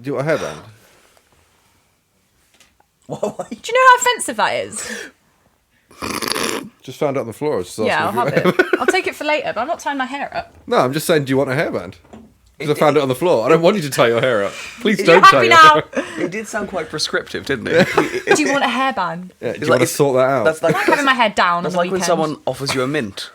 Do you want a hairband? Do you know how offensive that is? Just found it on the floor. I was just Yeah, I'll asking have it. I'll take it for later, but I'm not tying my hair up. No, I'm just saying, do you want a hairband? Because I found it on the floor. I don't want you to tie your hair up. Please You're don't tie happy your now. hair up. It did sound quite prescriptive, didn't it? Do you want a hairband? Yeah, do you want to sort that out? That's I like having my hair down That's on the like when weekend. someone offers you a mint.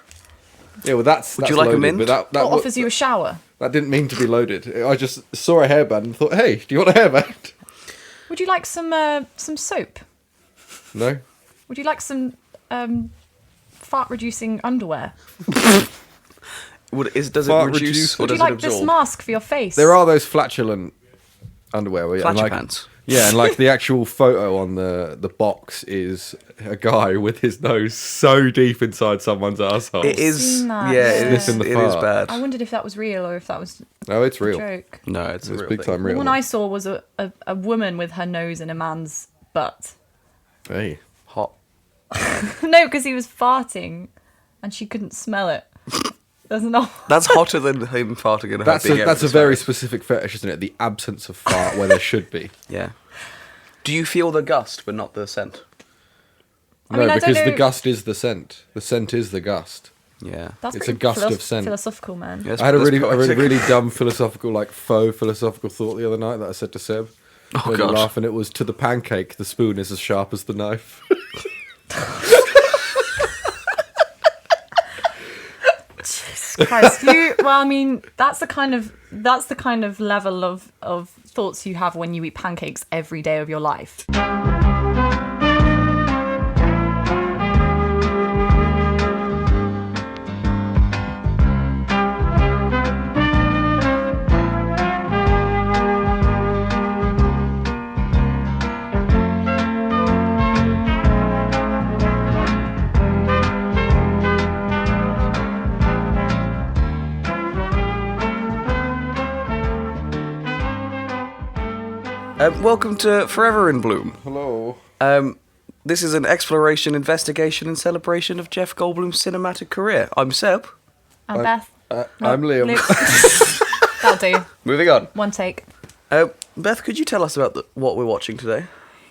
Yeah, well, that's you like a loaded, mint? but that Or offers you a shower. That didn't mean to be loaded. I just saw a hairband and thought, hey, do you want a hairband? Would you like some soap? No. Would you like some fart-reducing underwear? Does it Fart reduce reduce- or Would you does like it this absorb? mask for your face? There are those flatulent underwear. Where, Flatulent like, pants. Yeah, and like the actual photo on the box is a guy with his nose so deep inside someone's asshole. It is, seen that, yeah, yeah. it is, Sniffing the it is fart. bad. I wondered if that was real or if that was No, it's a real. joke. No, it's a It's real big thing. time The real. one I saw was a woman with her nose in a man's butt. Hey. Hot. No, because he was farting and she couldn't smell it. There's no. That's hotter than him farting and her That's being able a to very smell specific fetish, isn't it? The absence of fart where there should be. it. Yeah. Do you feel the gust but not the scent? No, mean, I don't because the know- gust is the scent. The scent is the gust. Yeah. That's It's pretty a gust of scent. philosophical, man. Yes, I had a that's really poetic. dumb philosophical, like faux philosophical thought the other night that I said to Seb. Oh, Made him God. laugh, and it was, to the pancake, the spoon is as sharp as the knife. Christ, well, I mean, that's the kind of level of thoughts you have when you eat pancakes every day of your life. Welcome to Forever in Bloom. Hello. This is an exploration, investigation, and celebration of Jeff Goldblum's cinematic career. I'm Seb. And Beth. I'm Liam. Luke. That'll do. Moving on. One take. Beth, could you tell us about what we're watching today?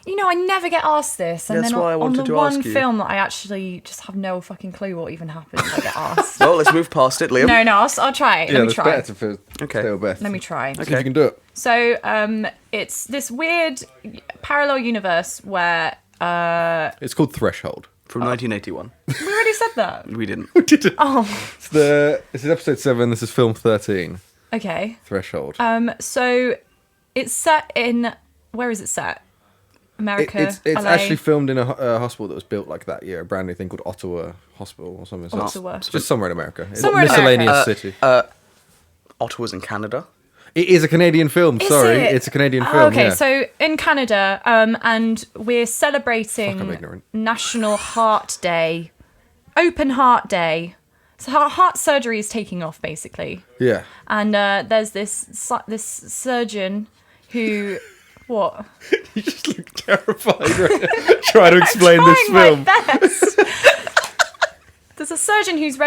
You know, I never get asked this, and That's then why I on wanted the to one ask you. film that I actually just have no fucking clue what even happens, I get asked. Well, let's move past it, Liam. No, I'll try it. Yeah, Let me that's try. better to Okay. stay with Beth. Let me try. See if you can do it. So, it's this weird parallel universe where It's called Threshold. From 1981. we already said that. We didn't. Oh, This is episode 7. This is film 13. okay. Threshold. So it's set in, where is it set? America. It's LA? actually filmed in a hospital that was built like that year, a brand new thing called Ottawa Hospital or something. So it's Ottawa. just somewhere in America. It's Somewhere in miscellaneous America. city. Ottawa's in Canada. It is a Canadian film. Is Sorry, it? it's a Canadian Oh, film. okay, yeah. so in Canada, and we're Fuck, I'm celebrating ignorant. National Heart Day, Open Heart Day. So heart surgery is taking off, basically. Yeah. And there's this surgeon who, what? You just look terrified right? trying to explain this Trying film. my best. There's a surgeon who's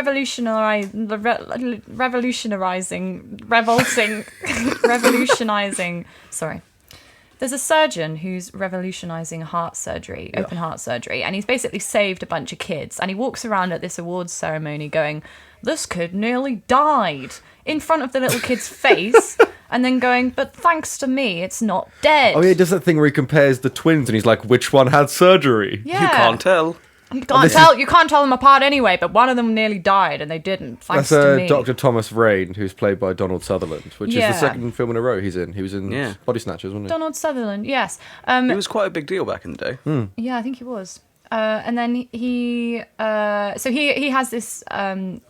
revolutionizing. Sorry. There's a surgeon who's revolutionizing heart surgery, open heart surgery, and he's basically saved a bunch of kids. And he walks around at this awards ceremony going, "This kid nearly died," in front of the little kid's face, and then going, "But thanks to me, it's not dead." Oh, yeah, he does that thing where he compares the twins and he's like, which one had surgery? Yeah. You can't tell. You can't tell them apart anyway, but one of them nearly died and they didn't, thanks That's to me. Dr. Thomas Vrain, who's played by Donald Sutherland, which is Yeah. the second film in a row he's in. He was in Yeah. Body Snatchers, wasn't he? Donald Sutherland, yes. It was quite a big deal back in the day. Yeah, I think he was. And then he has this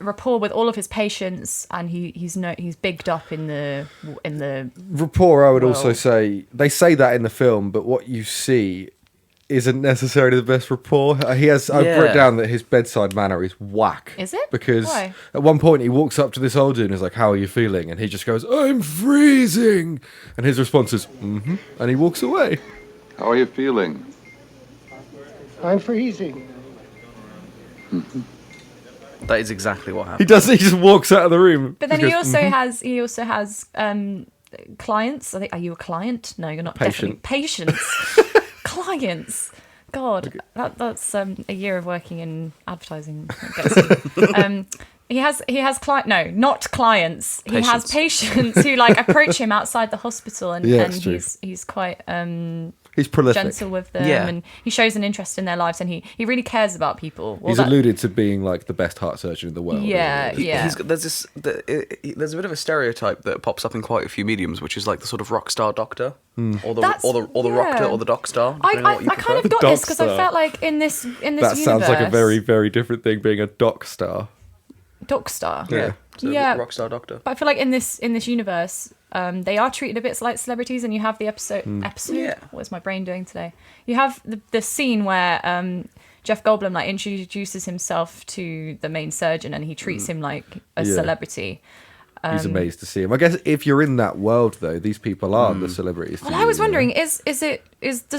rapport with all of his patients, and he's bigged up in the Rapport, I would Well- also say, they say that in the film, but what you see isn't necessarily the best rapport. I've written down that his bedside manner is whack. Is it? Because Why? at one point he walks up to this old dude and is like, "How are you feeling?" And he just goes, "I'm freezing." And his response is, "Mm-hmm," and he walks away. How are you feeling? I'm freezing. That is exactly what He happened. does. He just walks out of the room. But then Just he goes, also has clients. Are you a client? No, you're not. Patient. Definitely patients. Clients. God, that's a year of working in advertising. He has not clients. He has patients who like approach him outside the hospital, and he's quite he's prolific, gentle with them, and he shows an interest in their lives, and he really cares about people. He's alluded to being like the best heart surgeon in the world. Yeah. There's a bit of a stereotype that pops up in quite a few mediums, which is like the sort of rock star doctor, or the rocker, or the doc star. I kind of got this because I felt like in this that universe, sounds like a very, very different thing, being a doc star. Doc star. Yeah. So Yeah. rock star doctor. But I feel like in this universe, they are treated a bit like celebrities, and you have the episode. Yeah. What is my brain doing today? You have the scene where Jeff Goldblum like introduces himself to the main surgeon, and he treats him like a celebrity. He's amazed to see him. I guess if you're in that world, though, these people are the celebrities. Well, I was wondering, does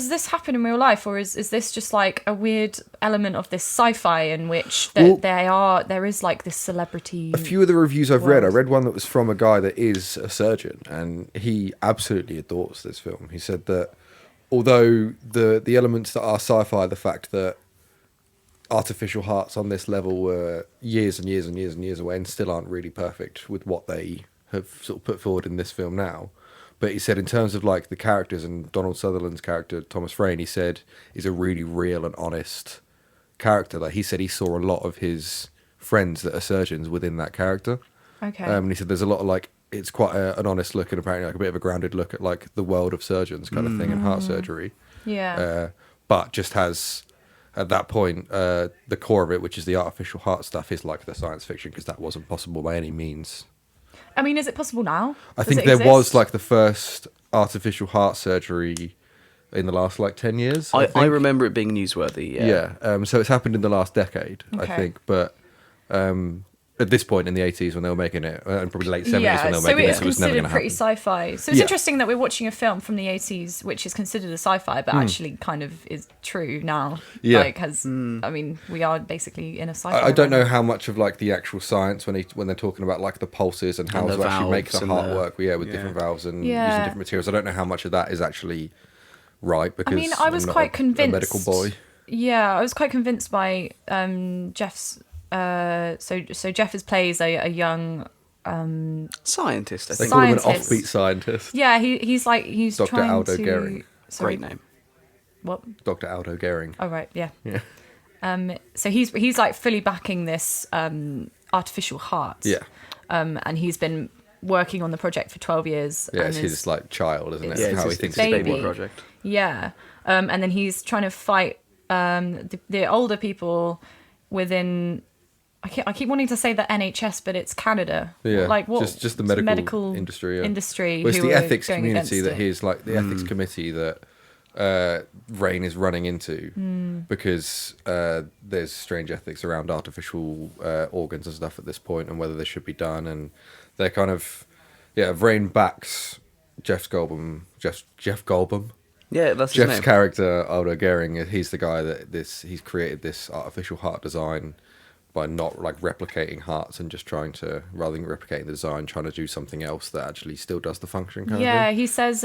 this happen in real life, or is this just like a weird element of this sci-fi in which there is like this celebrity? A few of the reviews I've read, I read one that was from a guy that is a surgeon, and he absolutely adores this film. He said that although the elements that are sci-fi, the fact that artificial hearts on this level were years and years and years and years away and still aren't really perfect with what they have sort of put forward in this film now. But he said in terms of like the characters, and Donald Sutherland's character, Thomas Vrain, he said is a really real and honest character. Like he said he saw a lot of his friends that are surgeons within that character. Okay. And he said there's a lot of like, it's quite an honest look, and apparently like a bit of a grounded look at like the world of surgeons kind of thing and heart surgery. Yeah. But just has... At that point, the core of it, which is the artificial heart stuff, is like the science fiction, because that wasn't possible by any means. I mean, is it possible now? I think there was like the first artificial heart surgery in the last like 10 years. I remember it being newsworthy. Yeah. So it's happened in the last decade, I Okay. think. But at this point in the 80s when they were making it, and probably late 70s when they were making it, it was never going to happen. pretty sci-fi. So it's interesting that we're watching a film from the 80s, which is considered a sci-fi, but actually kind of is true now. Yeah. Like I mean, we are basically in a sci-fi. I don't know how much of like the actual science when they're talking about like the pulses and how And the to actually make valves the and heart the- work. With different valves and using Yeah. different materials. I don't know how much of that is actually right, because I mean, I was I'm not quite a convinced. medical boy. Yeah, I was quite convinced by Jeff's. So Jeff plays a young Scientist, I They think. call him an Scientist. offbeat scientist. Yeah, he's Dr. trying Aldo to. Gehring. Sorry, Great name. What? Dr. Aldo Gehring. Oh right, yeah. Yeah. So he's like fully backing this artificial heart. Yeah. And he's been working on the project for 12 years. Yeah, and it's his like child, isn't it? it's Yeah, How he it's thinks his it's baby. baby project. Yeah. And then he's trying to fight the older people within. I keep wanting to say the NHS, but it's Canada. Yeah, Like what? just the medical industry. Yeah. Industry. Well, it's who the are ethics going community against that it. he's like the ethics committee that Vrain is running into because there's strange ethics around artificial organs and stuff at this point, and whether they should be done. And they're kind of Vrain backs Jeff Goldblum. Yeah, that's his Jeff's name. character, Aldo Gehring, he's the guy that he's created this artificial heart design by not like replicating hearts and just trying to, rather than replicating the design, trying to do something else that actually still does the function kind of Yeah, thing. he says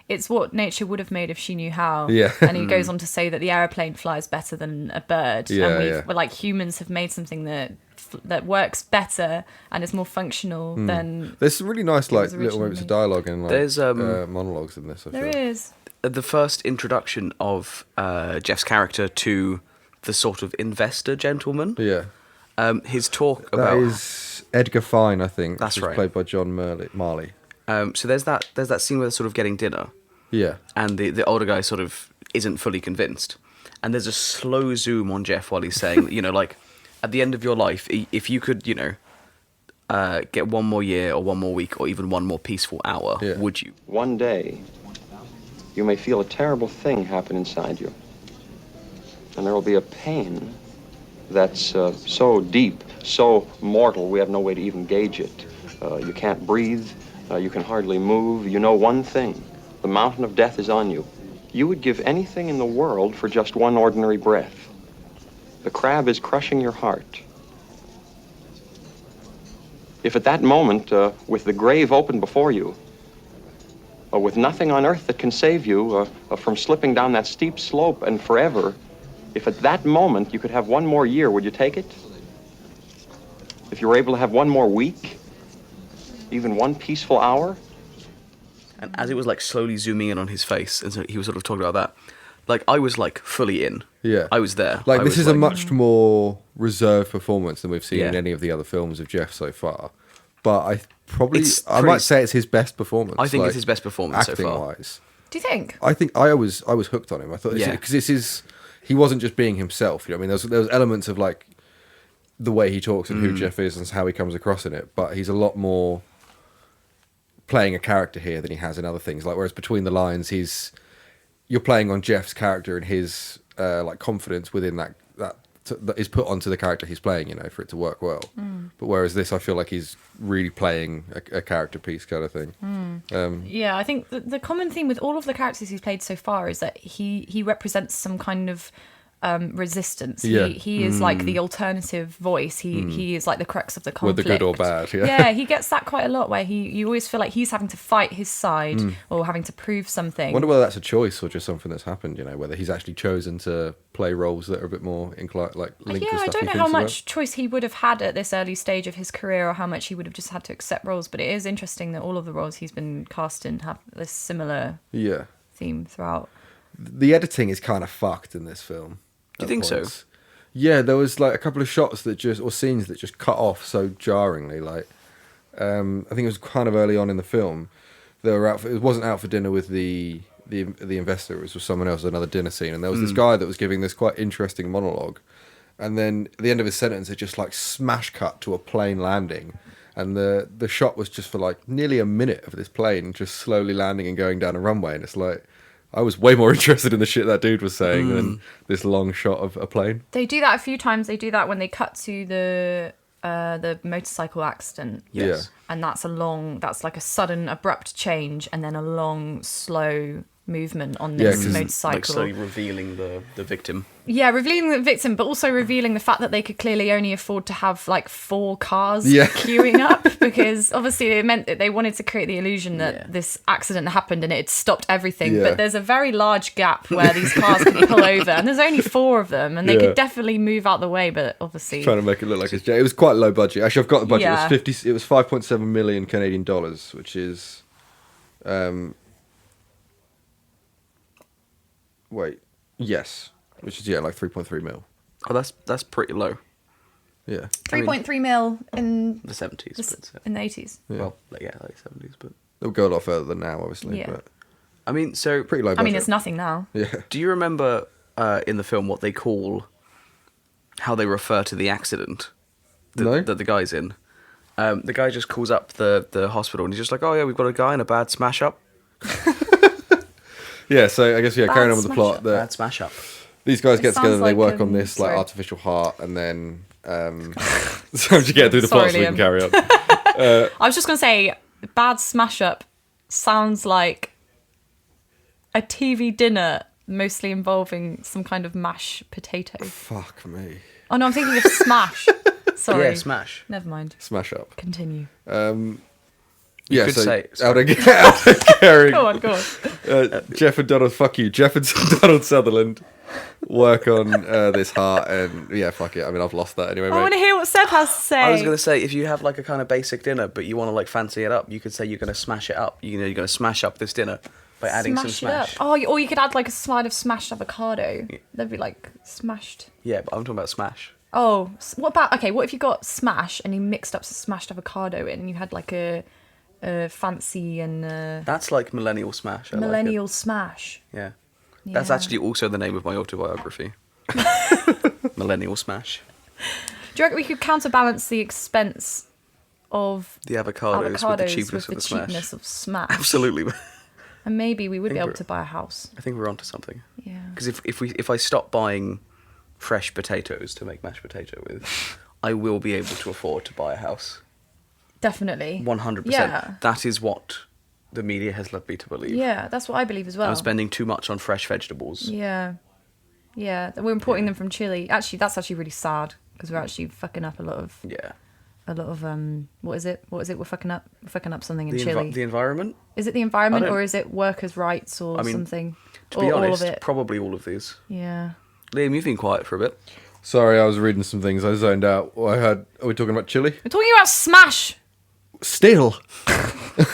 it's what nature would have made if she knew how. Yeah. And he goes on to say that the aeroplane flies better than a bird. Yeah, and yeah. we're like humans have made something that works better and is more functional than There's some really nice like was little moments of originally. dialogue and like There's, monologues in this. I there feel. is. The first introduction of Jeff's character to the sort of investor gentleman. Yeah. His talk That about is Edgar Fine, I think. That's which is right. Played by John Marley. so there's that scene where they're sort of getting dinner, Yeah. and the older guy sort of isn't fully convinced, and there's a slow zoom on Jeff while he's saying, like at the end of your life, if you could, get one more year or one more week or even one more peaceful hour, Yeah. would you? One day, you may feel a terrible thing happen inside you. And there will be a pain that's so deep, so mortal, we have no way to even gauge it. You can't breathe, you can hardly move. You know one thing, the mountain of death is on you. You would give anything in the world for just one ordinary breath. The crab is crushing your heart. If at that moment, with the grave open before you, with nothing on earth that can save you from slipping down that steep slope and forever, if at that moment you could have one more year, would you take it? If you were able to have one more week, even one peaceful hour? And as it was like slowly zooming in on his face, and so he was sort of talking about that, like I was like fully in. Yeah. I was there. Like, I this was is a much more reserved performance than we've seen in Yeah. any of the other films of Jeff so far. But I It's might say it's his best performance. I think like, it's his best performance so acting far. wise. Do you think? I think I was hooked on him. I thought Yeah. because this is he wasn't just being himself. You know, what I mean, there was elements of like the way he talks and who Jeff is and how he comes across in it. But he's a lot more playing a character here than he has in other things. Like, whereas between the lines, you're playing on Jeff's character and his like confidence within that is put onto the character he's playing, you know, for it to work well. But whereas this, I feel like he's really playing a character piece kind of thing. Yeah, I think the common theme with all of the characters he's played so far is that he represents some kind of resistance. Yeah. He is like the alternative voice. He is like the crux of the conflict. Whether good or bad, yeah. Yeah, he gets that quite a lot where you always feel like he's having to fight his side or having to prove something. I wonder whether that's a choice or just something that's happened, you know, whether he's actually chosen to play roles that are a bit more inclined, like linked Yeah, to I stuff don't he know thinks how about. much choice he would have had at this early stage of his career or how much he would have just had to accept roles, but it is interesting that all of the roles he's been cast in have this similar Yeah. theme throughout. The editing is kind of fucked in this film. Do you at think so? points. Yeah, there was like a couple of shots or scenes that just cut off so jarringly. Like, I think it was kind of early on in the film. They were out. It wasn't out for dinner with the investor. It was with someone else. Another dinner scene, and there was this guy that was giving this quite interesting monologue, and then at the end of his sentence, it just like smash cut to a plane landing, and the shot was just for like nearly a minute of this plane just slowly landing and going down a runway, and it's like. I was way more interested in the shit that dude was saying than this long shot of a plane. They do that a few times. They do that when they cut to the motorcycle accident. Yes. And that's like a sudden abrupt change and then a long slow movement on this motorcycle. Like slowly revealing the victim. Yeah, revealing the victim, but also revealing the fact that they could clearly only afford to have like 4 cars queuing up because obviously it meant that they wanted to create the illusion that this accident happened and it had stopped everything. Yeah. But there's a very large gap where these cars could pull over and there's only 4 of them and they could definitely move out the way, but obviously... Trying to make it look like it was quite low budget. Actually, I've got the budget. Yeah. It was 5.7 million Canadian dollars, which is... Yes. Which is, like 3.3 mil. Oh, that's pretty low. Yeah. 3.3 mil in The 70s. in the 80s. Yeah. Well, like 70s, but... It'll go a lot further than now, obviously. Yeah. But I mean, so... pretty low budget. I mean, it's nothing now. Yeah. Do you remember in the film what they call... how they refer to the accident No. that the guy's in? The guy just calls up the hospital and he's just like, oh yeah, we've got a guy in a bad smash-up. Yeah, so I guess, carrying on with the smash plot. up. Bad smash-up. These guys get together sounds and they like, work on this like sorry. artificial heart, and then so to get through the plot Sorry, so we can Liam. carry on. I was just going to say, bad smash up sounds like a TV dinner mostly involving some kind of mashed potato. Fuck me. Oh no, I'm thinking of smash. Sorry. Yeah, smash. Never mind. Smash up. Continue. Yeah, could so say- Aldo Gehring, Go on. Jeff and Donald, fuck you, Jeff and Donald Sutherland work on this heart, and yeah, fuck it. I mean, I've lost that anyway, I want to mate. hear what Seb has to say. I was going to say, if you have like a kind of basic dinner, but you want to like fancy it up, you could say you're going to smash it up. You're going to smash up this dinner by adding some smash. it up. Oh, or you could add like a slide of smashed avocado. That'd be like smashed. Yeah, but I'm talking about smash. Oh, what if you got smash and you mixed up some smashed avocado in and you had like a fancy and That's like millennial smash. I millennial Like smash. it. Yeah. That's Yeah. actually also the name of my autobiography. Millennial smash. Do you reckon we could counterbalance the expense of The avocados, with the cheapness with of the the cheapness smash. of smash? Absolutely. And maybe we would be think able we're- to buy a house. I think we're onto something. Yeah. Because if I stop buying fresh potatoes to make mashed potato with, I will be able to afford to buy a house. Definitely. 100%. Yeah. That is what the media has led me to believe. Yeah, that's what I believe as well. I'm spending too much on fresh vegetables. Yeah. Yeah, we're importing them from Chile. Actually, that's actually really sad because we're actually fucking up a lot of Yeah. a lot of what is it? We're fucking up something in The Chile. the environment. Is it the environment I don't- or is it workers' rights or something? To be Or honest, all of it. probably all of these. Yeah. Liam, you've been quiet for a bit. Sorry, I was reading some things. I zoned out. Are we talking about chili? We're talking about Smash. Still.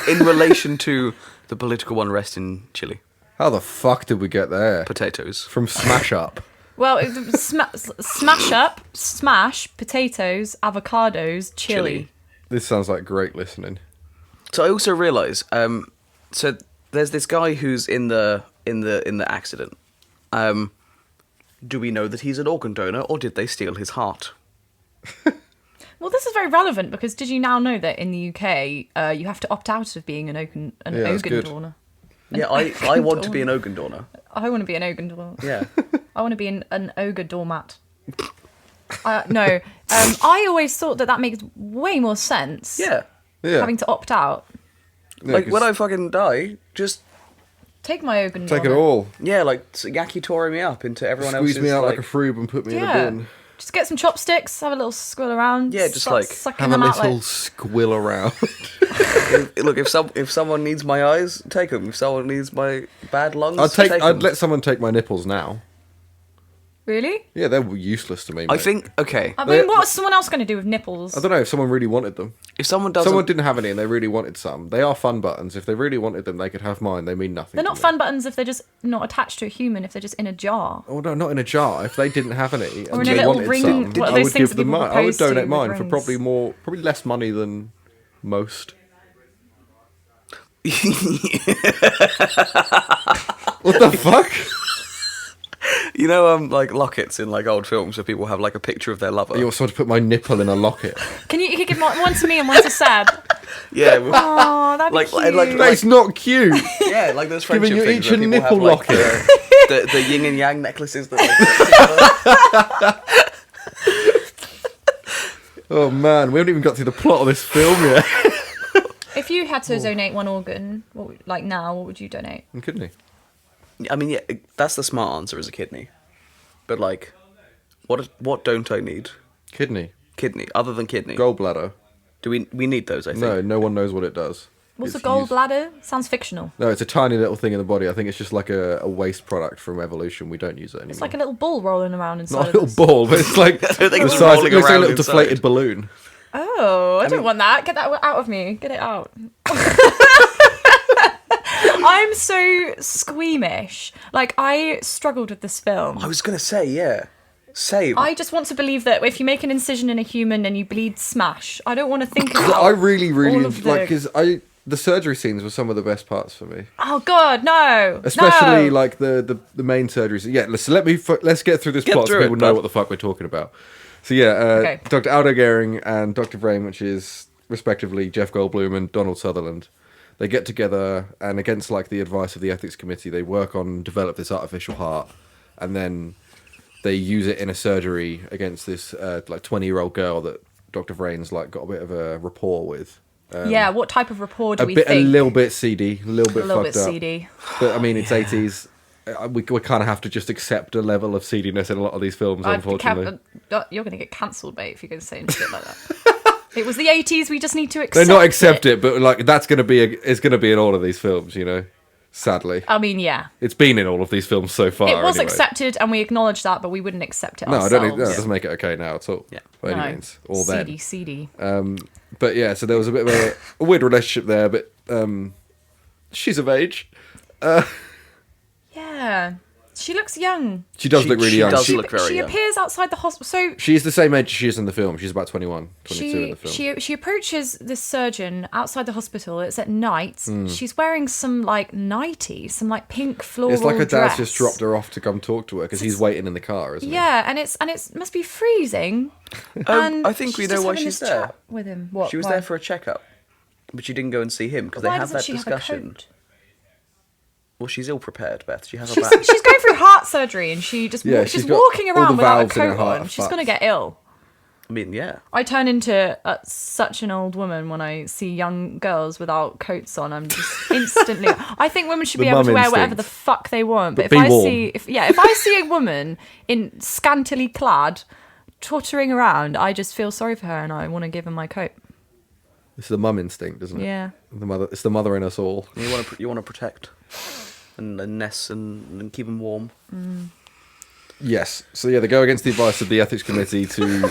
In relation to the political unrest in Chile, How the fuck did we get there? potatoes. From Smash Up. Well, smash, potatoes, avocados, chili. This sounds like great listening. So I also realise, so there's this guy who's in the accident. Do we know that he's an organ donor, or did they steal his heart? Well, this is very relevant because did you now know that in the UK you have to opt out of being an organ that's good. donor? Yeah, I want to be an organ donor. I want to be an organ donor. Yeah. I want to be an ogre doormat. No, I always thought that makes way more sense. Yeah. Yeah. Having to opt out. Yeah, Like, 'cause when I fucking die, just, Take my organ take it donor. all. yeah, like, yakitori me up into everyone else's, Squeeze me out like a like froob and put me in a Yeah. bin. Just get some chopsticks, have a little squill around. Yeah, just like, sucking Have a them out little like... squill around. look, if someone needs my eyes, take them. If someone needs my bad lungs, I'd 'em. let someone take my nipples now. Really? Yeah, they're useless to me. I mate. think, okay, I mean, what is someone else going to do with nipples? I don't know if someone really wanted them. if someone doesn't... Someone didn't have any and they really wanted some. They are fun buttons. If they really wanted them, they could have mine. They mean nothing. They're to not me. fun buttons if they're just not attached to a human, if they're just in a jar. Oh no, not in a jar. If they didn't have any Or and in a they little wanted ring- some, what are I those would things give that them people mine. I would propose to donate with mine for rings? probably less money than most. What the fuck? You know, like lockets in like old films where people have like a picture of their lover. You also want to put my nipple in a locket. Can you give one to me and one to Seb? Yeah, with- Oh, that'd be Like- cute. like- That's not cute. yeah, like those friendship Giving you things each where a people nipple have, like, locket. the yin and yang necklaces that. Like, Oh man, we haven't even got through the plot of this film yet. If you had to donate one organ, what would you donate? And kidney. I mean, yeah, that's the smart answer is a kidney. But like, what don't I need? Kidney. Kidney, other than kidney. Gallbladder. Do we need those? I think. No one knows what it does. What's a It's used- gallbladder? Sounds fictional. No, it's a tiny little thing in the body. I think it's just like a waste product from evolution. We don't use it anymore. It's like a little ball rolling around inside not a of little us. ball, but it's like don't think the it's size. rolling It looks like a around little inside. deflated balloon. Oh, I don't want that. Get that out of me. Get it out. I'm so squeamish. Like, I struggled with this film. I was gonna say, yeah, same. I just want to believe that if you make an incision in a human and you bleed smash, I don't want to think about I really all of like because the surgery scenes were some of the best parts for me. Oh, God, no. Especially no. like the main surgeries. Yeah, let's get through this Get plot so through it, people know bud. what the fuck we're talking about. So yeah, Okay. Dr. Aldo Gehring and Dr. Vrain, which is respectively Jeff Goldblum and Donald Sutherland, they get together and against like the advice of the ethics committee, they work on develop this artificial heart, and then they use it in a surgery against this like 20-year-old girl that Dr. Vrain's like got a bit of a rapport with. Yeah, what type of rapport do we A think? little bit seedy, a little bit A little fucked bit up. seedy. But I mean, it's 80s. We kind of have to just accept a level of seediness in a lot of these films, unfortunately. You're going to get cancelled, mate, if you're going to say shit like that. It was the 80s. We just need to They accept not accept it, but like that's going to be it's going to be in all of these films, you know. Sadly, I mean, yeah. it's been in all of these films so far. It was anyway. accepted, and we acknowledge that, but we wouldn't accept it No, I ourselves. don't think that doesn't make it okay now at all. Yeah. By any No. means, or then. Seedy. But yeah, so there was a bit of a weird relationship there, but she's of age. Yeah. She looks young. She does look really she young. does She, look very She young. appears outside the hospital. So she's the same age she is in the film. She's about 21, 22 in the film. she approaches this surgeon outside the hospital. It's at night. Hmm. She's wearing some like nightie, some like pink floral It's like her dad's dress. just dropped her off to come talk to her because he's waiting in the car, isn't he? Yeah, and it must be freezing. And I think we she's know just why having she's this there. chat with him. What? She was why? there for a checkup, but she didn't go and see him because they Why had doesn't that she discussion. have a coat? Well, she's ill prepared, Beth. She has a She's, back. she's going through heart surgery and she just Yeah, she's she's got walking all the around without a valves in her coat heart on. are She's fucked. going to get ill. I mean, yeah. I turn into such an old woman when I see young girls without coats on. I'm just instantly. I think women should The be able to mum wear whatever instinct. the fuck they want. But But if be I warm. see, if I see a woman in scantily clad, tottering around, I just feel sorry for her and I want to give her my coat. It's the mum instinct, isn't it? Yeah. It's the mother in us all. You want to protect and nest and keep them warm. Yes. So yeah, they go against the advice of the ethics committee to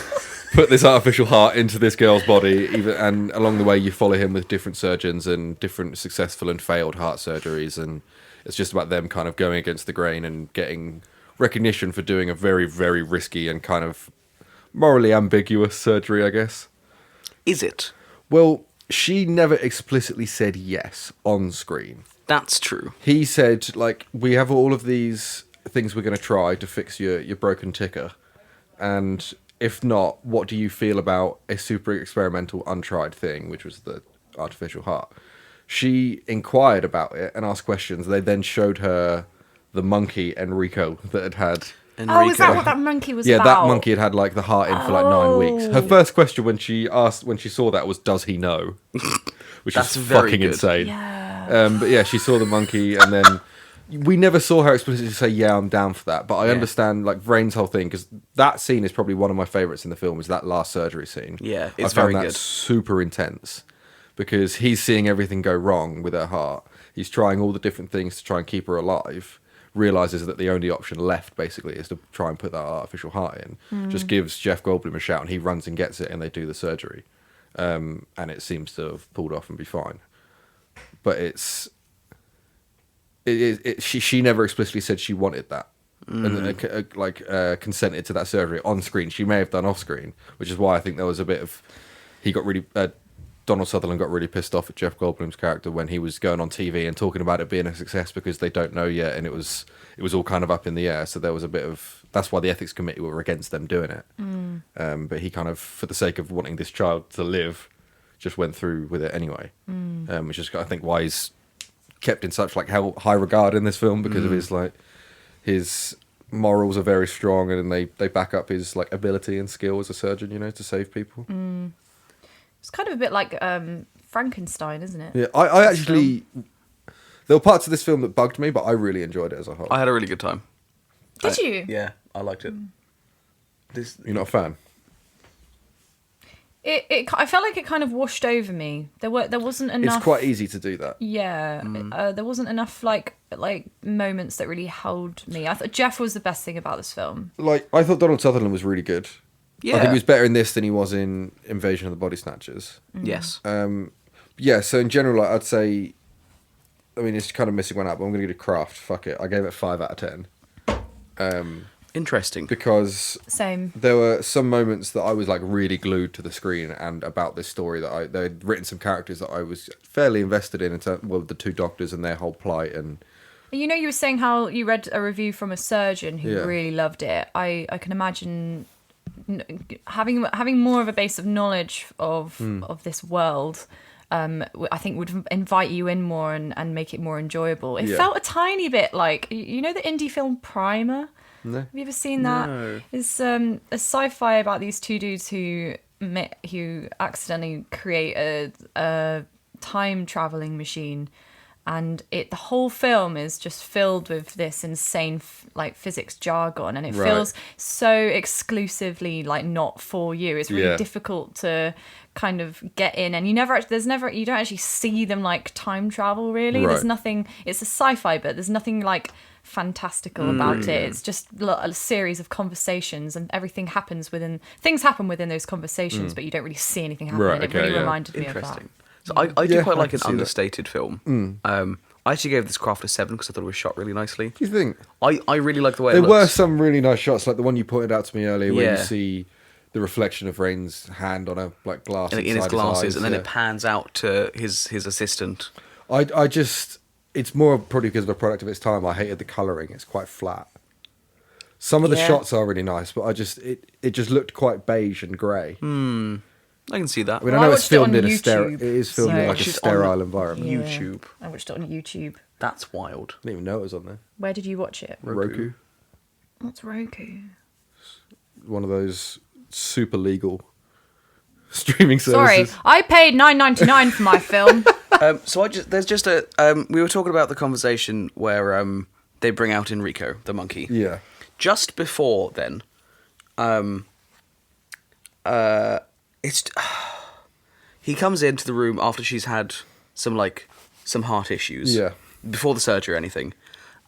put this artificial heart into this girl's body, and along the way you follow him with different surgeons and different successful and failed heart surgeries, and it's just about them kind of going against the grain and getting recognition for doing a very, very risky and kind of morally ambiguous surgery, I guess. Is it? Well, she never explicitly said yes on screen. That's true. He said, like, we have all of these things we're going to try to fix your broken ticker. And if not, what do you feel about a super experimental, untried thing, which was the artificial heart? She inquired about it and asked questions. They then showed her the monkey, Enrico, that had... Enrico. Oh, is that what that monkey was Yeah, about? that monkey had like the heart in for like 9 weeks. Her first question when she saw that was, "Does he know?" Which That's is very fucking good. insane. Yeah. But yeah, she saw the monkey, and then we never saw her explicitly say, "Yeah, I'm down for that." But I understand like Vrain's whole thing, because that scene is probably one of my favorites in the film. Is that last surgery scene? Yeah, I it's found very that good. super intense, because he's seeing everything go wrong with her heart. He's trying all the different things to try and keep her alive. Realizes that the only option left basically is to try and put that artificial heart in. Just gives Jeff Goldblum a shout, and he runs and gets it, and they do the surgery, and it seems to have pulled off and be fine. But she never explicitly said she wanted that, and consented to that surgery on screen. She may have done off screen, which is why I think there was a bit of Donald Sutherland got really pissed off at Jeff Goldblum's character when he was going on TV and talking about it being a success, because they don't know yet, and it was all kind of up in the air. So there was a bit of, that's why the ethics committee were against them doing it. But he kind of, for the sake of wanting this child to live, just went through with it anyway. Which is, I think, why he's kept in such like high regard in this film, because of his morals are very strong, and they back up his like ability and skill as a surgeon, to save people. It's kind of a bit like Frankenstein, isn't it? Yeah, I actually... There were parts of this film that bugged me, but I really enjoyed it as a whole. I had a really good time. Did you? Yeah, I liked it. You're not a fan? I felt like it kind of washed over me. There wasn't enough... It's quite easy to do that. Yeah, there wasn't enough like moments that really held me. I thought Jeff was the best thing about this film. Like, I thought Donald Sutherland was really good. Yeah. I think he was better in this than he was in Invasion of the Body Snatchers. Yes. Yeah, so in general, like, I'd say... I mean, it's kind of missing one out, but I'm going to give it Craft. Fuck it. I gave it 5 out of 10. Interesting. Because Same. there were some moments that I was like really glued to the screen, and about this story that they'd written some characters that I was fairly invested in terms, well, the 2 doctors and their whole plight. And you were saying how you read a review from a surgeon who Yeah. really loved it. I can imagine having more of a base of knowledge of this world. I think would invite you in more and make it more enjoyable. It Yeah. felt a tiny bit like the indie film Primer. No. Have you ever seen that? No. It's a sci-fi about these 2 dudes who accidentally create a time traveling machine, and the whole film is just filled with this insane physics jargon, and it Right. feels so exclusively like not for you. It's really Yeah. difficult to kind of get in, and you don't actually see them like time travel really. There's Right. nothing. It's a sci-fi, but there's nothing like fantastical about it. It's just a series of conversations, and everything things happen within those conversations, but you don't really see anything happen. Right, And it okay, really yeah. reminded me of that. Interesting. So I do Yeah, quite I like can an see that. understated film. I actually gave this Craft a 7 because I thought it was shot really nicely. do you think? I really like the way There it were looks. some really nice shots, like the one you pointed out to me earlier, where Yeah. you see the reflection of Vrain's hand on a like glass in his inside glasses, eyes, and then yeah. it pans out to his assistant. I just, it's more probably because of a product of its time. I hated the colouring. It's quite flat. Some of the Yeah. shots are really nice, but it just looked quite beige and grey. I can see that. I mean, Well, I know I it's watched it on filmed in a YouTube, it is filmed so- in like a Watched it sterile on environment. Yeah. YouTube. I watched it on YouTube. That's wild. I didn't even know it was on there. Where did you watch it? Roku. What's Roku? One of those super legal streaming Sorry, services. I paid $9.99 for my film. So there's just a we were talking about the conversation where they bring out Enrico, the monkey. Yeah. Just before then, it's he comes into the room after she's had some heart issues. Yeah. Before the surgery or anything.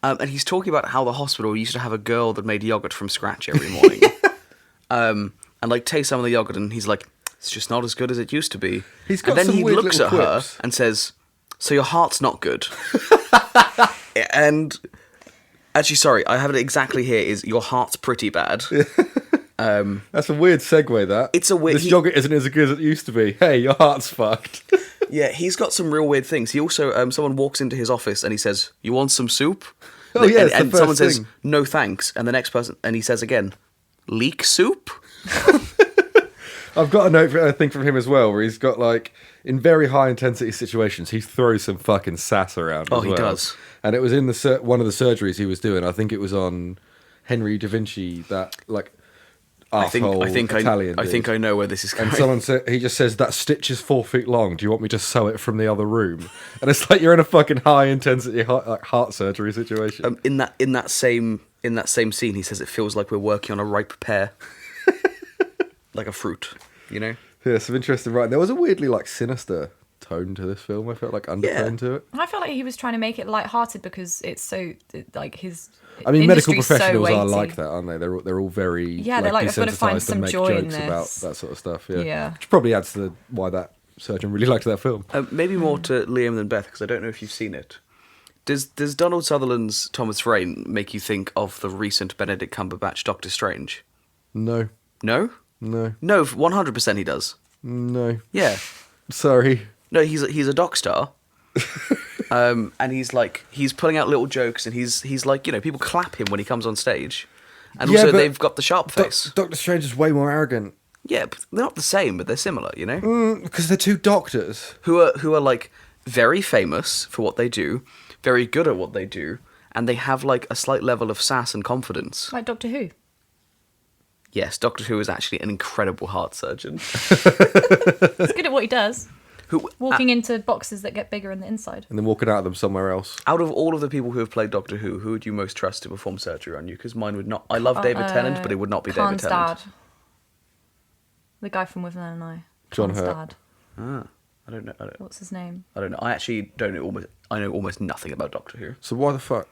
And he's talking about how the hospital used to have a girl that made yogurt from scratch every morning. And like taste some of the yogurt, and he's like, it's just not as good as it used to be. He's got and then some he weird looks at little her quips. and says, so your heart's not good. And actually, sorry, I have it exactly here, is your heart's pretty bad. That's a weird segue, that. It's a weird- This yogurt isn't as good as it used to be. Hey, your heart's fucked. Yeah, he's got some real weird things. He also, someone walks into his office and he says, you want some soup? Oh, yeah, it's the and first someone says, thing. no thanks. And the next person, and he says again, leek soup? I've got a note, I think, from him as well, where he's got, like, in very high-intensity situations, he throws some fucking sass around Oh, as he well. does. And it was in one of the surgeries he was doing. I think it was on Henry Da Vinci, that, like, I think Italian I think dude. I know where this is going. And someone said, he just says, that stitch is 4 feet long. Do you want me to sew it from the other room? And it's like you're in a fucking high intensity heart surgery situation. In that same scene, he says it feels like we're working on a ripe pear, like a fruit, you know. Yeah, some interesting writing. There was a weirdly like sinister tone to this film. I felt like undertone to it. I felt like he was trying to make it light-hearted because it's so like his. I mean, medical industry's so professionals are weighty. like that, aren't they? They're all very Yeah, they're like, I've got to find desensitized some and make joy in jokes about this. that sort of stuff. Yeah, Yeah. which probably adds to why that surgeon really liked that film. Maybe more to Liam than Beth, because I don't know if you've seen it. Does Donald Sutherland's Thomas Vrain make you think of the recent Benedict Cumberbatch Doctor Strange? No, No? no, No, 100% he does. no. Yeah. Sorry. No, he's a doc star. And he's pulling out little jokes, and he's like, you know, people clap him when he comes on stage. And Yeah, also but they've got the sharp face. Doctor Strange is way more arrogant Yeah, but they're not the same, but they're similar, you know? because they're two doctors. Who are like very famous for what they do, very good at what they do, and they have like a slight level of sass and confidence. Like Doctor Who. Yes, Doctor Who is actually an incredible heart surgeon. He's good at what he does. Who Walking into boxes that get bigger on the inside. And then walking out of them somewhere else. out of all of the people who have played Doctor Who would you most trust to perform surgery on you? Because mine would not. I love David Tennant, but it would not be David Khan's Tennant. dad. The guy from With and I. John Khan's Hurt. dad. I don't know. What's his name? I don't know. I actually don't know. I know almost nothing about Doctor Who. So why the fuck?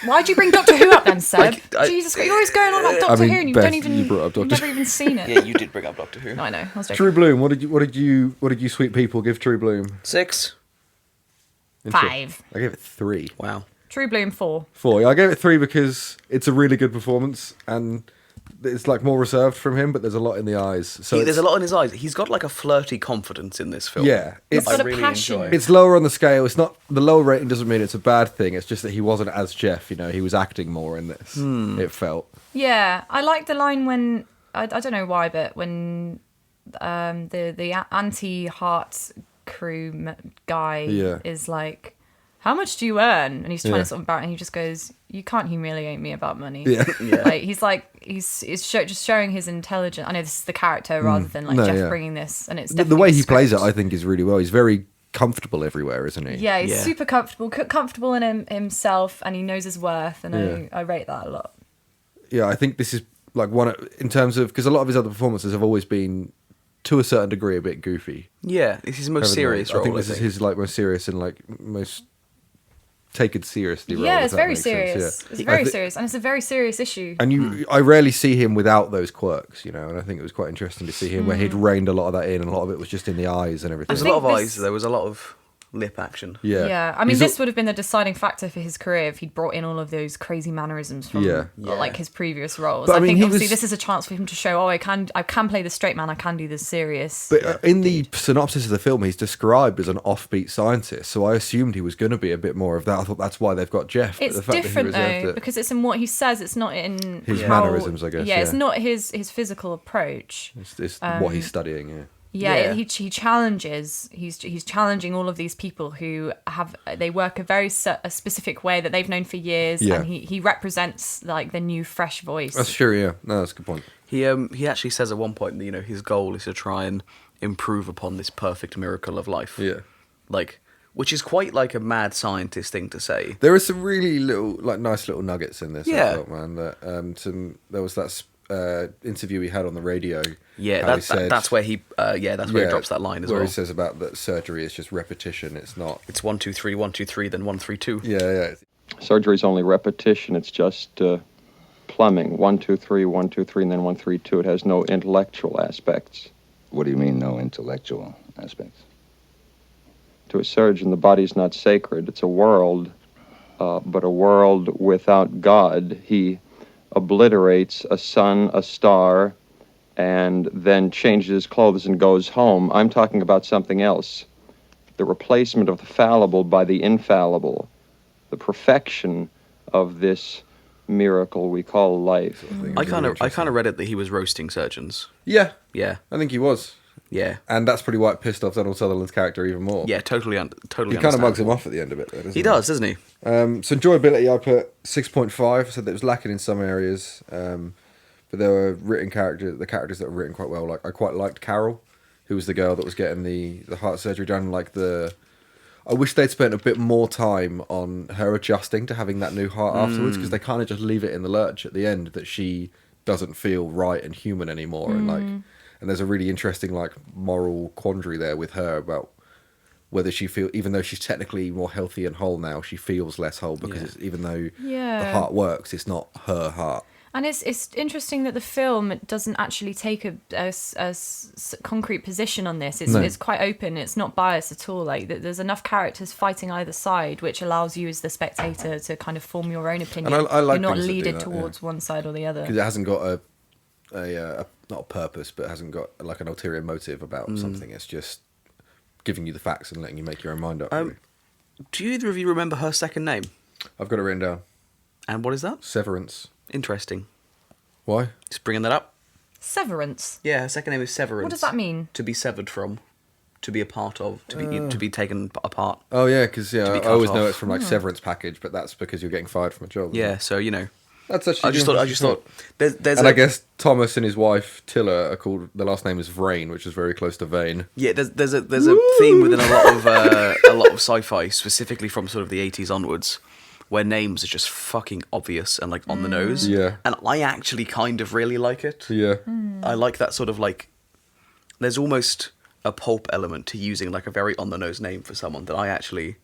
Why'd you bring Doctor Who up then, Seb? I- Jesus, you're always going on about Doctor mean, Who and you Beth, don't even. you brought up You've Doctor never even seen it. Yeah, you did bring up Doctor Who. No, I know. I was joking. True Bloom. What did you sweet people give True Bloom? 6. 5. I gave it 3. Wow. True Bloom 4. 4. Yeah, I gave it 3 because it's a really good performance and it's like more reserved from him, but there's a lot in the eyes. So There's it's- a lot in his eyes. He's got like a flirty confidence in this film. Yeah, He's it's got I a really passion. enjoy. it's lower on the scale. It's not the lower rating doesn't mean it's a bad thing. It's just that he wasn't as Jeff. You know, he was acting more in this. It felt. Yeah, I like the line when I don't know why, but when the anti-heart crew guy Yeah. is like, "How much do you earn?" and he's trying Yeah. to sort of about, and he just goes, "You can't humiliate me about money." Yeah. Like he's just showing his intelligence. I know this is the character rather than like No, Jeff yeah. bringing this, and it's The definitely way the he plays it, script. I think, is really well. He's very comfortable everywhere, isn't he? Yeah, he's Yeah. super comfortable in himself, and he knows his worth, and Yeah. I rate that a lot. Yeah, I think this is like in terms of because a lot of his other performances have always been to a certain degree a bit goofy. Yeah, it's his most haven't they? serious role. I think this is his like most serious and like most taken seriously role. Yeah, if it's that very makes sense, serious. yeah. It's I very thi- serious, and it's a very serious issue. And I rarely see him without those quirks, you know. And I think it was quite interesting to see him where he'd reined a lot of that in, and a lot of it was just in the eyes and everything. There's a think lot of this- eyes. There was a lot of lip action. Yeah, Yeah, I mean, He's this would have been the deciding factor for his career if he'd brought in all of those crazy mannerisms from Yeah. like his previous roles. But, I I mean, think he obviously was- this is a chance for him to show, I can play the straight man, I can do the serious. But in the synopsis of the film, he's described as an offbeat scientist. So I assumed he was going to be a bit more of that. I thought that's why they've got Jeff. but It's the fact different that he reserved though it- because it's in what he says. It's not in His how- mannerisms, I guess, Yeah, it's yeah. not his physical approach. it's what he's studying. Yeah. Yeah, Yeah. he challenges. He's challenging all of these people who they work a specific way that they've known for years, Yeah. and he represents like the new fresh voice. That's true. Yeah, no, that's a good point. He actually says at one point that, you know, his goal is to try and improve upon this perfect miracle of life. Yeah. Like, which is quite like a mad scientist thing to say. There are some really little, like, nice little nuggets in this. Yeah. I felt, man. That there was that interview he had on the radio. Yeah, how he said, that's where he drops that line as where well. he says about that surgery is just repetition. It's not. It's 1 2 3 1 2 3 then 1 3 2. Yeah. Surgery's only repetition. It's just plumbing. 1 2 3 1 2 3 and then 1 3 2. It has no intellectual aspects. What do you mean, no intellectual aspects? To a surgeon, the body's not sacred. It's a world, but a world without God. He obliterates a sun, a star, and then changes his clothes and goes home. I'm talking about something else. The replacement of the fallible by the infallible. The perfection of this miracle we call life. I kind of read it that he was roasting surgeons. Yeah, Yeah, I think he was. yeah, And that's pretty why it pissed off Donald Sutherland's character even more. yeah. Totally. He kind of mugs him off at the end of it, though, doesn't he? He does, doesn't he? So enjoyability, I put 6.5. Said that it was lacking in some areas, but there were the characters that were written quite well. Like I quite liked Carol, who was the girl that was getting the heart surgery done. I wish they'd spent a bit more time on her adjusting to having that new heart afterwards, because they kind of just leave it in the lurch at the end that she doesn't feel right and human anymore, and there's a really interesting moral quandary there with her about whether she even though she's technically more healthy and whole now, she feels less whole because even though the heart works, it's not her heart. And it's interesting that the film doesn't actually take a concrete position on this. It's quite open. It's not biased at all. Like there's enough characters fighting either side, which allows you as the spectator to kind of form your own opinion. And I like You're not things that do leaded that, towards one side or the other. Because it hasn't got a not a purpose, but it hasn't got an ulterior motive about something. It's just giving you the facts and letting you make your own mind up. Really. Do either of you remember her second name? I've got it written down. And what is that? Severance. Interesting. Why? Just bringing that up. Severance. Yeah, her second name is Severance. What does that mean? To be severed from, to be a part of, to be taken apart. Oh yeah, because be I cut always off. know it's from severance package, but that's because you're getting fired from a job. Yeah, so That's actually. I just thought there's and I guess Thomas and his wife Tilla are called. The last name is Vrain, which is very close to Vain. Yeah, there's a theme within a lot of sci-fi, specifically from sort of the 80s onwards, where names are just fucking obvious and on the nose. Yeah. And I actually kind of really like it. Yeah. I like that sort of there's almost a pulp element to using a very on the nose name for someone that I actually.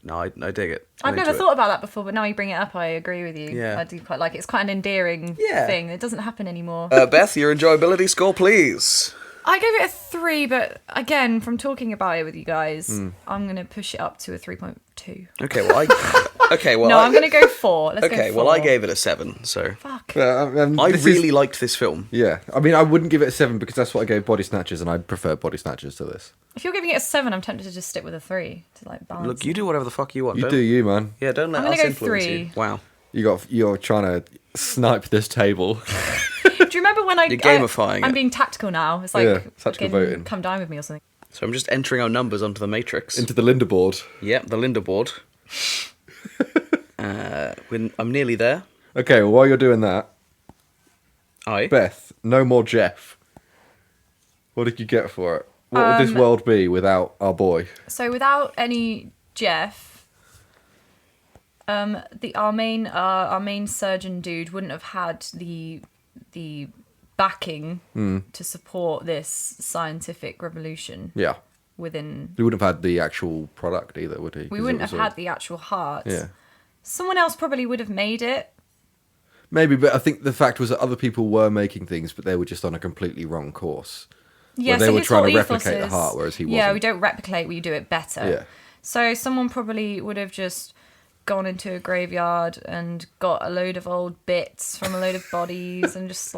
No, I dig it. I've never thought about that before, but now you bring it up, I agree with you. Yeah. I do quite like it. It's quite an endearing thing. It doesn't happen anymore. Beth, your enjoyability score, please. I gave it a 3, but again, from talking about it with you guys, I'm going to push it up to a 3.2. Okay, well, No, I'm going to go 4. Let's go 4. Okay, well, I gave it a 7, so... Fuck. I really liked this film. Yeah, I mean, I wouldn't give it a 7 because that's what I gave Body Snatchers, and I prefer Body Snatchers to this. If you're giving it a 7, I'm tempted to just stick with a 3 to balance. Look, you do whatever the fuck you want. You do you, man. Yeah, don't let I'm us gonna go influence 3. you. Wow. You're trying to snipe this table. Do you remember when You're gamifying I'm it. being tactical now. It's tactical fucking voting. Come dine with me or something. So I'm just entering our numbers onto the matrix. Into the Linda board. Yep, the Linda board. I'm nearly there. Okay, well, while you're doing that, Aye. Beth, no more Jeff. What did you get for it? What would this world be without our boy? So without any Jeff, our main surgeon dude wouldn't have had the backing to support this scientific revolution. Yeah. Within, He wouldn't have had the actual product either, would he? we wouldn't have had the actual heart. Yeah. Someone else probably would have made it. Maybe, but I think the fact was that other people were making things, but they were just on a completely wrong course. Yeah, they so were his trying whole to ethos replicate the is, heart, whereas he yeah, wasn't. we don't replicate, we do it better. Yeah. So someone probably would have just gone into a graveyard and got a load of old bits from a load of bodies and just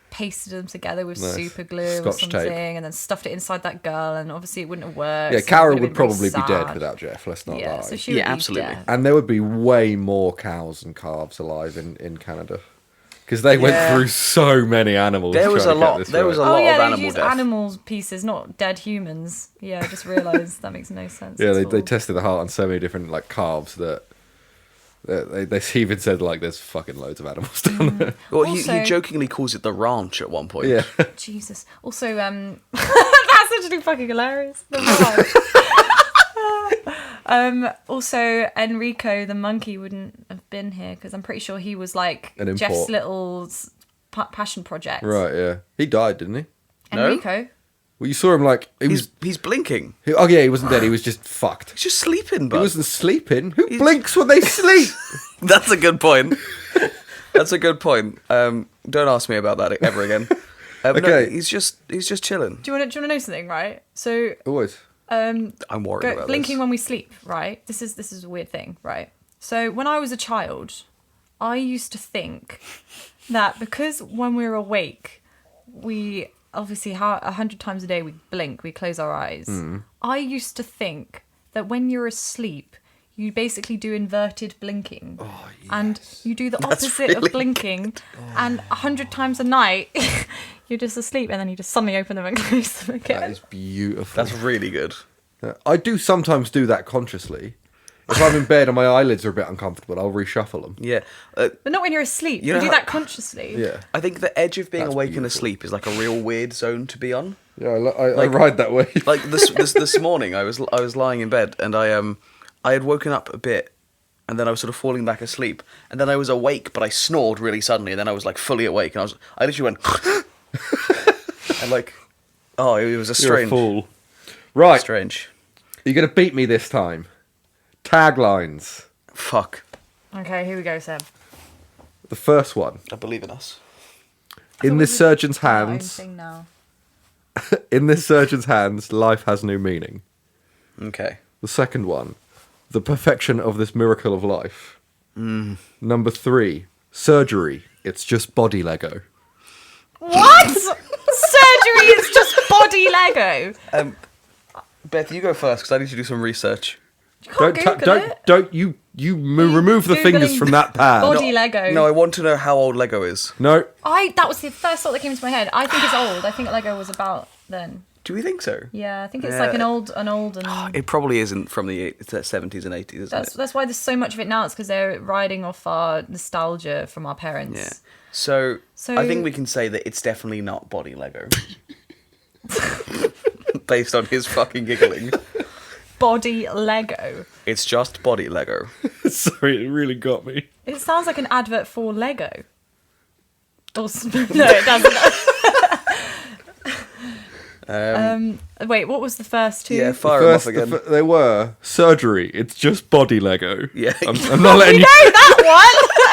pasted them together with Nice. super glue or Scotch something, tape. and then stuffed it inside that girl, and obviously it wouldn't have worked. Yeah, so it Carol have would been very probably be dead sad. without Jeff, let's not Yeah, lie. so she would Yeah, be absolutely. dead. And there would be way more cows and calves alive in Canada. Because they went through so many animals. There was trying a to get lot- this there was right. a lot yeah, of they animal use death. animal pieces, not dead humans. Yeah, I just realised that makes no sense. Yeah, at they all. tested the heart on so many different calves that they even said there's fucking loads of animals down there. Well, Also- he jokingly calls it the ranch at one point. Yeah. Jesus. Also, that's actually fucking hilarious. Also, Enrico the monkey wouldn't have been here because I'm pretty sure he was An import. Jeff's little passion project. Right, yeah. He died, didn't he? No? Enrico. Well, you saw him like... He's blinking. Oh, yeah, he wasn't dead. He was just fucked. He's just sleeping, He but wasn't sleeping. Who blinks when they sleep? that's a good point. That's a good point. Don't ask me about that ever again. No, Okay. he's just chilling. Do you want to know something, right? So Always. I'm worried about blinking this. when we sleep, right? This is a weird thing, right? So when I was a child, I used to think that because when we're awake, we obviously 100 times a day we blink, we close our eyes. I used to think that when you're asleep, you basically do inverted blinking. Oh, yes. And you do the That's opposite really of blinking. And 100 times a night, you're just asleep and then you just suddenly open them and close them again. That is beautiful. That's really good. I do sometimes do that consciously. If I'm in bed and my eyelids are a bit uncomfortable, I'll reshuffle them. Yeah. But not when you're asleep. You You, know do how- that consciously. Yeah. I think the edge of being That's awake beautiful. and asleep is like a real weird zone to be on. Yeah, I ride that way. Like this morning, I was lying in bed and I had woken up a bit, and then I was sort of falling back asleep, and then I was awake, but I snored really suddenly, and then I was like fully awake, and I literally went, and like, oh, it was a You're a strange, fool. Right. strange. You're going to beat me this time. Taglines. Fuck. Okay, here we go, Seb. The first one. I believe in us. In this surgeon's Our own hands, thing now. in this surgeon's hands, life has new meaning. Okay. The second one, the perfection of this miracle of life. Number 3, surgery. It's just body Lego. What? Surgery is just body Lego. Beth, you go first because I need to do some research. You can't Google it. Don't you remove the fingers Googling from that pad. Body Lego. No, I want to know how old Lego is. No, That was the first thought that came into my head. I think it's old. I think Lego was about then. Do we think so? Yeah, I think it's Yeah. like an old and It probably isn't from the 70s and 80s, isn't it? that's why there's so much of it now. It's because they're riding off our nostalgia from our parents. Yeah. So So- I think we can say that it's definitely not body Lego. Based on his fucking giggling. Body Lego. It's just body Lego. sorry, it really got me. It sounds like an advert for Lego. No, it doesn't. Wait, what was the first two? Yeah, fire him off First, again. they were surgery. It's just body Lego. Yeah. I'm not letting You you. know that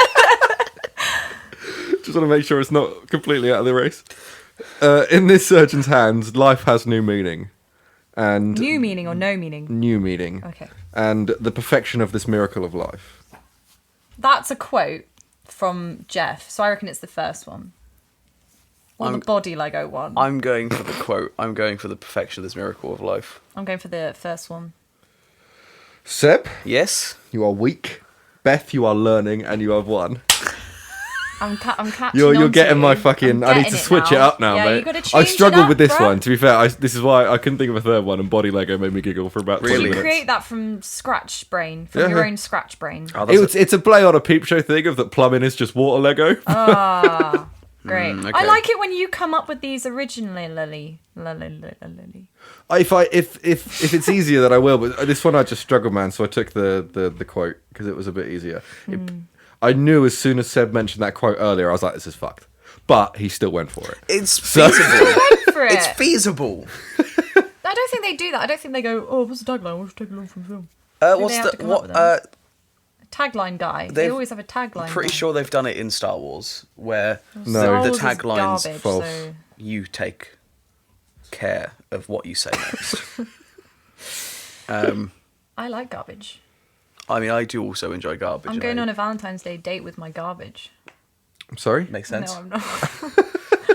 Just want to make sure it's not completely out of the race. In this surgeon's hands, life has new meaning, and one. New meaning or no meaning? new meaning, Okay. and the perfection of this miracle of life. That's a quote from Jeff, so I reckon it's the first one. Or the body Lego one. I'm going for the quote. I'm going for the perfection of this miracle of life. I'm going for the first one. Seb, Yes? you are weak. Beth, you are learning, and you have won. I'm catching You're on getting to my you. fucking. I'm I need getting to switch it now. up now, yeah, mate. You gotta I change struggled it up, with this bruh. one. To be fair, this is why I couldn't think of a third one, and body Lego made me giggle for about 20 Really? You minutes. create that from scratch brain, from Yeah. your own scratch brain. Oh, that's It's a play on a peep show thing of that plumbing is just water Lego. Ah, great. okay. I like it when you come up with these originally. If it's easier, then I will. But this one I just struggled, man. So I took the quote because it was a bit easier. I knew as soon as Seb mentioned that quote earlier, I was like, this is fucked. But he still went for it. It's feasible. For it. It's feasible. I don't think they do that. I don't think they go, oh, what's the tagline? What's the tagline from the film? What's have to the come up what? with them. They've Tagline guy. They always have a tagline Pretty guy. sure they've done it in Star Wars, where No. the Star Wars is tagline's garbage, false. so- "You take care of what you say next." I like garbage. I mean, I do also enjoy garbage. I'm and going I- on a Valentine's Day date with my garbage. I'm sorry. Makes sense. No, I'm not.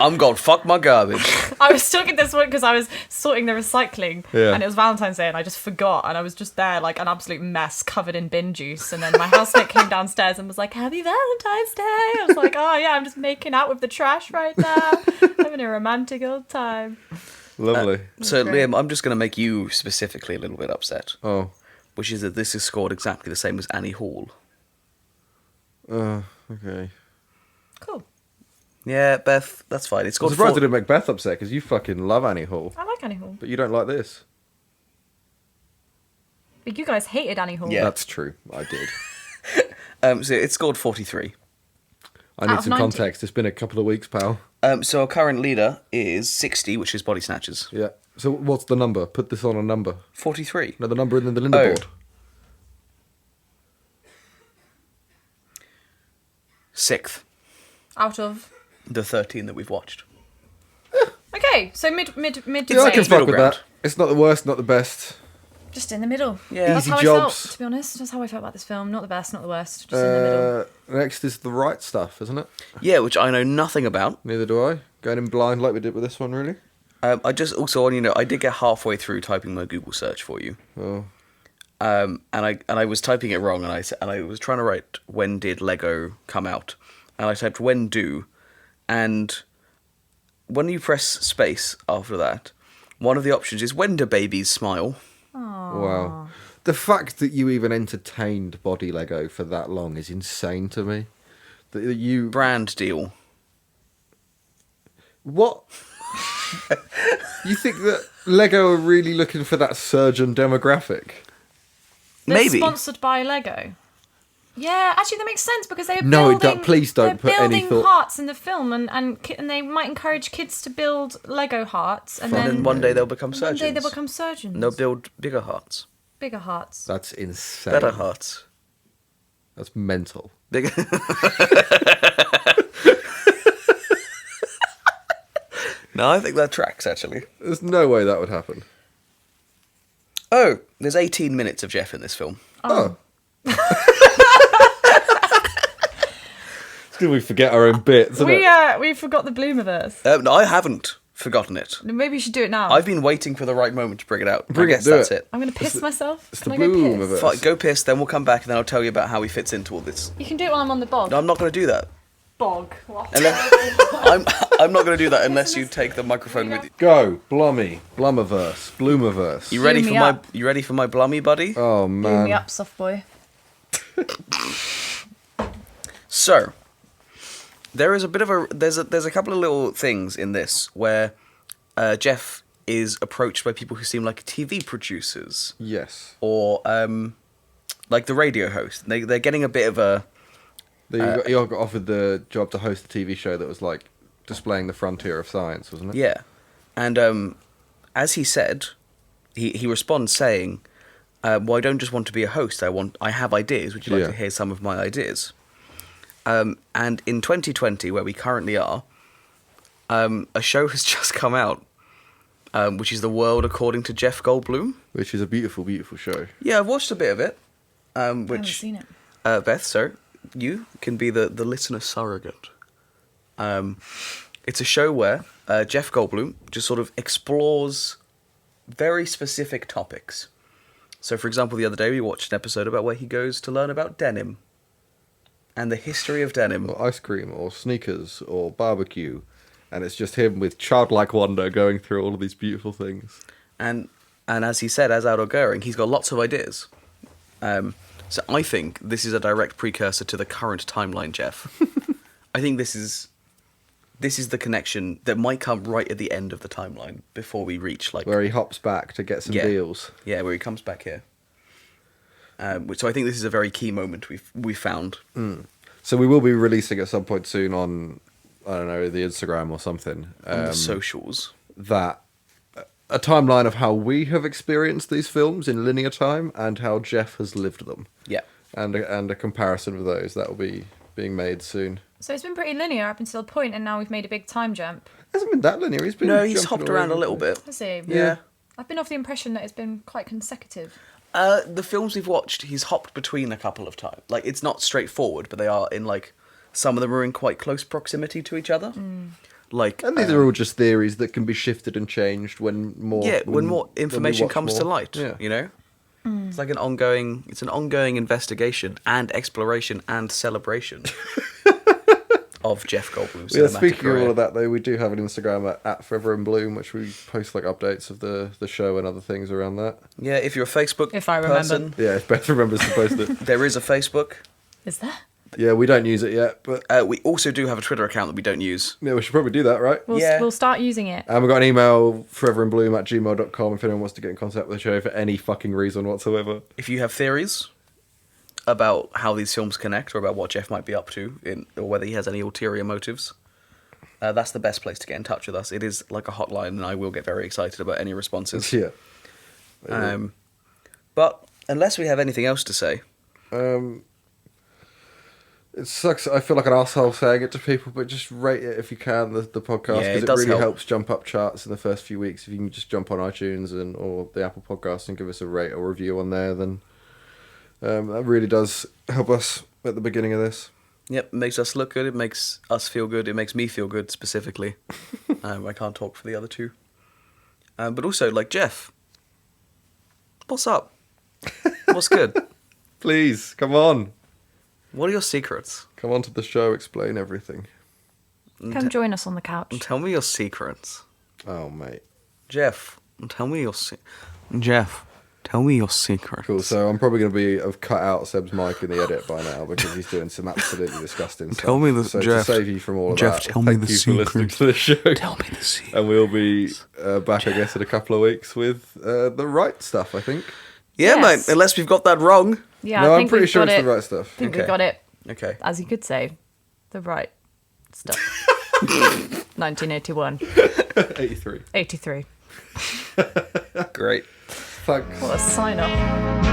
I'm going fuck my garbage. I was stuck at this one because I was sorting the recycling, Yeah. and it was Valentine's Day, and I just forgot, and I was just there like an absolute mess, covered in bin juice. And then my housemate came downstairs and was like, "Happy Valentine's Day!" I was like, "Oh yeah, I'm just making out with the trash right now, having a romantic old time." Lovely. So, great. Liam, I'm just going to make you specifically a little bit upset, Oh. which is that this is scored exactly the same as Annie Hall. Okay. Cool. Yeah, Beth, that's fine. It's I'm scored surprised four- it didn't make Beth upset because you fucking love Annie Hall, I like Annie Hall, but you don't like this. but you guys hated Annie Hall. Yeah. That's true. I did. So it scored 43. I need Out of some 90. context. It's been a couple of weeks, pal. So our current leader is 60, which is Body Snatchers. Yeah. So what's the number? Put this on a number. 43. No, the number in the leaderboard. 6th. Out of. The 13 that we've watched. Okay, so mid to Yeah, I can late. fuck with ground. that. It's not the worst, not the best. Just in the middle. Yeah. That's Easy how I jobs. felt, to be honest. That's how I felt about this film. Not the best, not the worst. Just in the middle. Next is the right stuff, isn't it? Yeah, which I know nothing about. Neither do I. Going in blind like we did with this one, really. I just also, I did get halfway through typing my Google search for you. Oh. And I was typing it wrong, and I was trying to write when did Lego come out, and I typed when do, and when you press space after that, one of the options is when do babies smile. Wow. The fact that you even entertained body Lego for that long is insane to me. That you... Brand deal. What? You think that Lego are really looking for that surgeon demographic? They're Maybe. sponsored by Lego. Yeah, actually that makes sense because they are No, it building. don't- please don't they're put any building thought- hearts in the film, and they might encourage kids to build Lego hearts, and And then then one day they'll become one surgeons. day they'll become surgeons. And they'll build bigger hearts. Bigger hearts. That's insane. Better hearts. That's mental. Bigger. No, I think that tracks, actually. There's no way that would happen. Oh, there's 18 minutes of Jeff in this film. Oh. It's because we forget our own bits, isn't it? We forgot the Bloomiverse. No, I haven't forgotten it. Maybe you should do it now. I've been waiting for the right moment to bring it out. Bring I it, guess do that's it. it. I'm gonna piss myself. It's Can the I go Blum piss? of it. Fine, go piss, then we'll come back and then I'll tell you about how he fits into all this. You can do it while I'm on the bog. No, I'm not going to do that. Bog. What? I'm not going to do that unless you take the microphone with you. Go, Blummy, Blumiverse, Bloomiverse. You ready Bloom for me my up. you ready for my Blummy buddy? Oh Bloom man. me up, soft boy. So, there is a bit of a there's a couple of little things in this where Jeff is approached by people who seem like TV producers Yes. or like the radio host. They're getting a bit of a You got offered the job to host a TV show that was like displaying the frontier of science, wasn't it? yeah, and as he said, he responds saying, "Well, I don't just want to be a host. I have ideas. Would you like Yeah. to hear some of my ideas?" And in 2020, where we currently are, a show has just come out, which is The World According to Jeff Goldblum. Which is a beautiful, beautiful show. Yeah, I've watched a bit of it. I haven't Which seen it. Beth, so you can be the listener surrogate. It's a show where Jeff Goldblum just sort of explores very specific topics. So, for example, the other day we watched an episode about where he goes to learn about denim and the history of denim. Or ice cream, or sneakers, or barbecue. And it's just him with childlike wonder going through all of these beautiful things. And as he said, as Aldo Gehring, he's got lots of ideas. So I think this is a direct precursor to the current timeline, Jeff. I think this is the connection that might come right at the end of the timeline before we reach like Where he hops back to get some Yeah. deals. yeah, where he comes back here. So I think this is a very key moment we found. So we will be releasing at some point soon on, I don't know, the Instagram or something. On the socials. That a timeline of how we have experienced these films in linear time and how Jeff has lived them, Yeah. and a comparison of those that will be being made soon. So it's been pretty linear up until a point, and now we've made a big time jump. It hasn't been that linear. He's been No, he's jumping hopped all around a over little the place. bit. Has he? Yeah. I've been off the impression that it's been quite consecutive. The films we've watched, he's hopped between a couple of times. Like, it's not straightforward, but they are in, like, some of them are in quite close proximity to each other. Like, And these are all just theories that can be shifted and changed when more when more we information watch comes to more. light, Yeah. you know? It's like an ongoing investigation and exploration and celebration of Jeff Goldblum's Yeah, cinematic speaking career. of all of that, though, we do have an Instagram at foreverinblum, which we post like updates of the show and other things around that. Yeah, if you're a Facebook If I remember. person, Yeah, if Beth remembers to post it. there is a Facebook. Is there? Yeah, we don't use it yet, but We also do have a Twitter account that we don't use. yeah, we should probably do that, right? Yeah. We'll start using it. And we've got an email, foreverinblum@gmail.com, if anyone wants to get in contact with the show for any fucking reason whatsoever. If you have theories, about how these films connect or about what Jeff might be up to, or whether he has any ulterior motives, that's the best place to get in touch with us. It is like a hotline, and I will get very excited about any responses. Yeah. But unless we have anything else to say, it sucks. I feel like an asshole saying it to people, but just rate it if you can, the podcast, Yeah, because it does really help. helps jump up charts in the first few weeks. If you can just jump on iTunes or the Apple Podcast and give us a rate or review on there, then that really does help us at the beginning of this. yep, it makes us look good. It makes us feel good. It makes me feel good specifically. I can't talk for the other two. But also, like, Jeff, what's up? What's good? Please, come on. What are your secrets? Come on to the show, explain everything. Come join us on the couch. Tell me your secrets. Oh, mate. Jeff, tell me your Jeff, tell me your secrets. Cool, so I'm probably going to have cut out Seb's mic in the edit by now because he's doing some absolutely disgusting stuff. Tell me the- so Jeff, to save you from all of Jeff, that, tell me thank the you for listening secrets. to the show. Tell me the secrets. And we'll be back, I guess, in a couple of weeks with the right stuff, I think. Yeah, Yes. mate, unless we've got that wrong. Yeah, No, I I'm think pretty we've sure got it's it. the right stuff. I think Okay. we got it, Okay. as you could say, the right stuff. 1981. 83. 83. Great. Thanks. What a sign off.